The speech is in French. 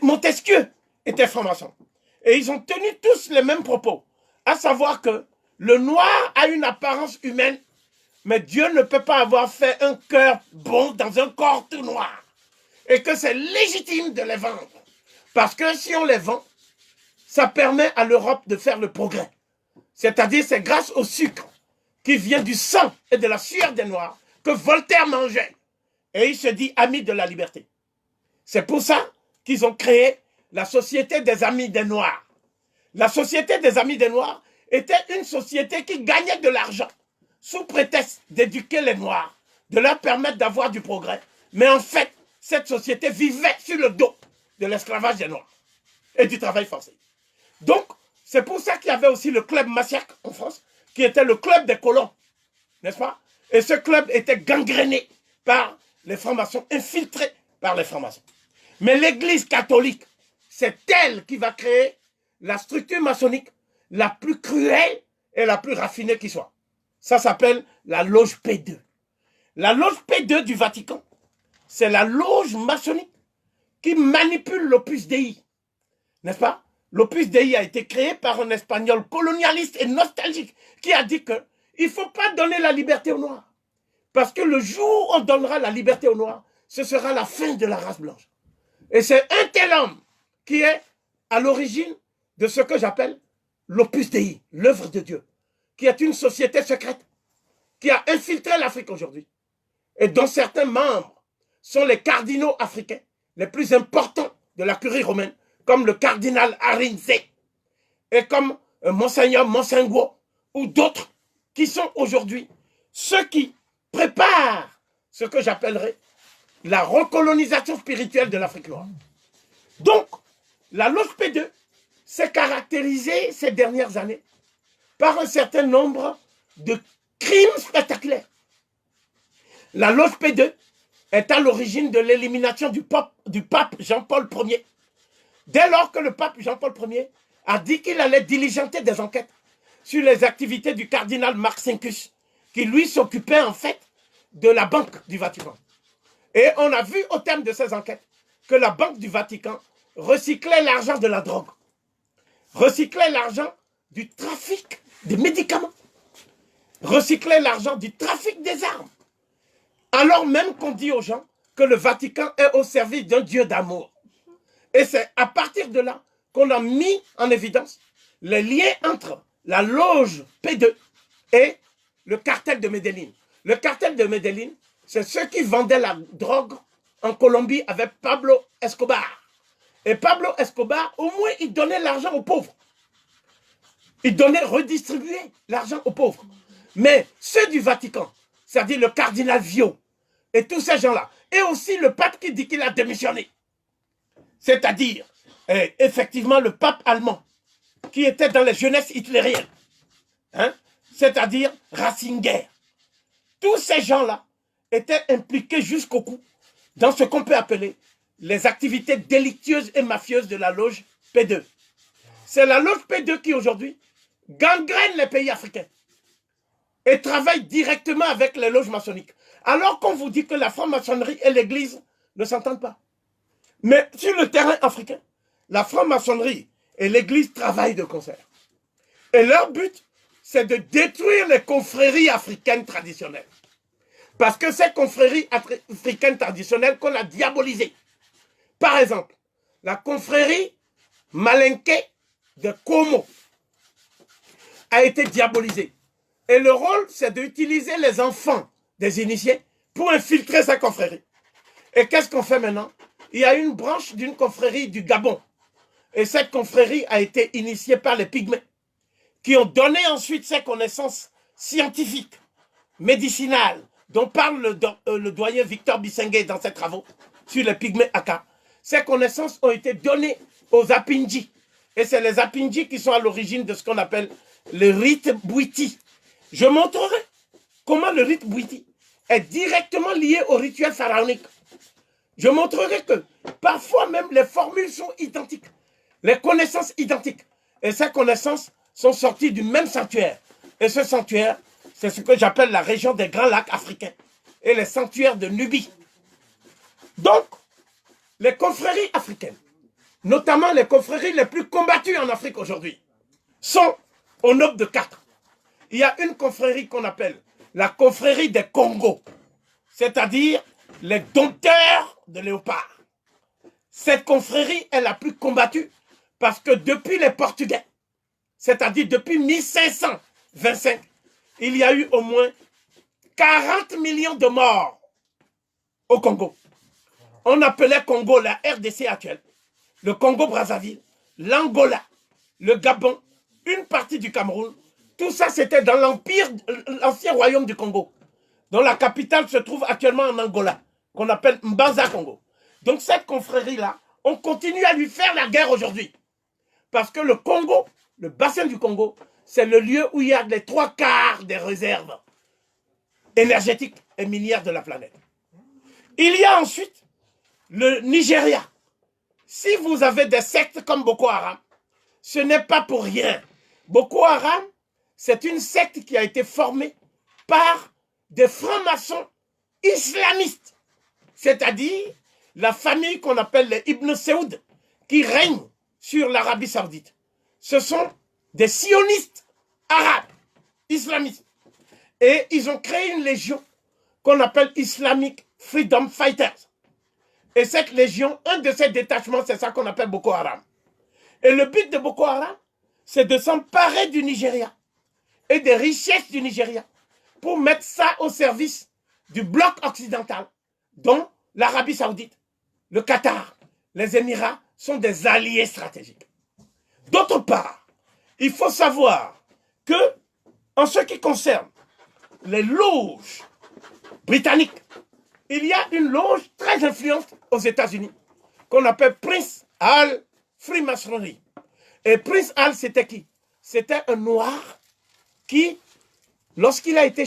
Montesquieu était franc-maçon. Et ils ont tenu tous les mêmes propos, à savoir que le noir a une apparence humaine, mais Dieu ne peut pas avoir fait un cœur bon dans un corps tout noir. Et que c'est légitime de les vendre. Parce que si on les vend, ça permet à l'Europe de faire le progrès. C'est-à-dire, c'est grâce au sucre qui vient du sang et de la sueur des Noirs que Voltaire mangeait. Et il se dit ami de la liberté. C'est pour ça qu'ils ont créé la Société des Amis des Noirs. La Société des Amis des Noirs était une société qui gagnait de l'argent sous prétexte d'éduquer les Noirs, de leur permettre d'avoir du progrès. Mais en fait, cette société vivait sur le dos de l'esclavage des Noirs et du travail forcé. Donc, c'est pour ça qu'il y avait aussi le club Massiac en France, qui était le club des colons, n'est-ce pas? Et ce club était gangréné par les francs-maçons, infiltré par les francs-maçons. Mais l'Église catholique, c'est elle qui va créer la structure maçonnique la plus cruelle et la plus raffinée qui soit. Ça s'appelle la loge P2. La loge P2 du Vatican, c'est la loge maçonnique qui manipule l'Opus Dei, n'est-ce pas? L'Opus Dei a été créé par un Espagnol colonialiste et nostalgique qui a dit qu'il ne faut pas donner la liberté aux Noirs. Parce que le jour où on donnera la liberté aux Noirs, ce sera la fin de la race blanche. Et c'est un tel homme qui est à l'origine de ce que j'appelle l'Opus Dei, l'œuvre de Dieu, qui est une société secrète, qui a infiltré l'Afrique aujourd'hui, et dont certains membres sont les cardinaux africains les plus importants de la curie romaine, comme le cardinal Arinze, et comme Monseigneur Monsengo, ou d'autres qui sont aujourd'hui ceux qui préparent ce que j'appellerais la recolonisation spirituelle de l'Afrique noire. Donc, la loge P2 s'est caractérisée ces dernières années par un certain nombre de crimes spectaculaires. La loge P2 est à l'origine de l'élimination du pape Jean-Paul Ier. Dès lors que le pape Jean-Paul Ier a dit qu'il allait diligenter des enquêtes sur les activités du cardinal Marcinkus, qui lui s'occupait en fait de la Banque du Vatican. Et on a vu au terme de ces enquêtes que la Banque du Vatican recyclait l'argent de la drogue, recyclait l'argent du trafic des médicaments, recyclait l'argent du trafic des armes, alors même qu'on dit aux gens que le Vatican est au service d'un Dieu d'amour. Et c'est à partir de là qu'on a mis en évidence les liens entre la loge P2 et le cartel de Medellín. Le cartel de Medellín, c'est ceux qui vendaient la drogue en Colombie avec Pablo Escobar. Et Pablo Escobar, au moins, il donnait l'argent aux pauvres. Il donnait, redistribuait l'argent aux pauvres. Mais ceux du Vatican, c'est-à-dire le cardinal Vio, et tous ces gens-là, et aussi le pape qui dit qu'il a démissionné, c'est-à-dire, effectivement, le pape allemand, qui était dans les jeunesses hitlériennes, hein, c'est-à-dire Ratzinger. Tous ces gens-là étaient impliqués jusqu'au cou dans ce qu'on peut appeler les activités délictueuses et mafieuses de la loge P2. C'est la loge P2 qui, aujourd'hui, gangrène les pays africains et travaille directement avec les loges maçonniques. Alors qu'on vous dit que la franc-maçonnerie et l'Église ne s'entendent pas. Mais sur le terrain africain, la franc-maçonnerie et l'Église travaillent de concert. Et leur but, c'est de détruire les confréries africaines traditionnelles. Parce que ces confréries africaines traditionnelles qu'on a diabolisées. Par exemple, la confrérie Malinké de Como a été diabolisée. Et le rôle, c'est d'utiliser les enfants des initiés pour infiltrer sa confrérie. Et qu'est-ce qu'on fait maintenant? Il y a une branche d'une confrérie du Gabon. Et cette confrérie a été initiée par les Pygmées, qui ont donné ensuite ces connaissances scientifiques, médicinales, dont parle le doyen Victor Bissengue dans ses travaux sur les Pygmées Aka. Ces connaissances ont été données aux Apindji. Et c'est les Apindji qui sont à l'origine de ce qu'on appelle le rite Bwiti. Je montrerai comment le rite Bwiti est directement lié au rituel pharaonique. Je montrerai que parfois même les formules sont identiques, les connaissances identiques. Et ces connaissances sont sorties du même sanctuaire. Et ce sanctuaire, c'est ce que j'appelle la région des Grands Lacs africains et les sanctuaires de Nubie. Donc, les confréries africaines notamment les confréries les plus combattues en Afrique aujourd'hui, sont au nombre de 4. Il y a une confrérie qu'on appelle la confrérie des Congos, c'est-à-dire les dompteurs de léopards. Cette confrérie est la plus combattue parce que depuis les Portugais, c'est-à-dire depuis 1525, il y a eu au moins 40 millions de morts au Congo. On appelait Congo la RDC actuelle, le Congo-Brazzaville, l'Angola, le Gabon, une partie du Cameroun. Tout ça, c'était dans l'ancien royaume du Congo, dont la capitale se trouve actuellement en Angola, qu'on appelle Mbanza-Congo. Donc cette confrérie-là, on continue à lui faire la guerre aujourd'hui. Parce que le Congo, le bassin du Congo, c'est le lieu où il y a les 3/4 des réserves énergétiques et minières de la planète. Il y a ensuite le Nigeria. Si vous avez des sectes comme Boko Haram, ce n'est pas pour rien. Boko Haram, c'est une secte qui a été formée par des francs-maçons islamistes, c'est-à-dire la famille qu'on appelle les Ibn Saoud, qui règne sur l'Arabie Saoudite. Ce sont des sionistes arabes, islamistes. Et ils ont créé une légion qu'on appelle Islamic Freedom Fighters. Et cette légion, un de ces détachements, c'est ça qu'on appelle Boko Haram. Et le but de Boko Haram, c'est de s'emparer du Nigeria et des richesses du Nigeria pour mettre ça au service du bloc occidental, dont l'Arabie Saoudite, le Qatar, les Émirats sont des alliés stratégiques. D'autre part, il faut savoir que, en ce qui concerne les loges britanniques, il y a une loge très influente aux États-Unis qu'on appelle Prince Hall Freemasonry. Et Prince Hall, c'était qui? C'était un noir qui, lorsqu'il a été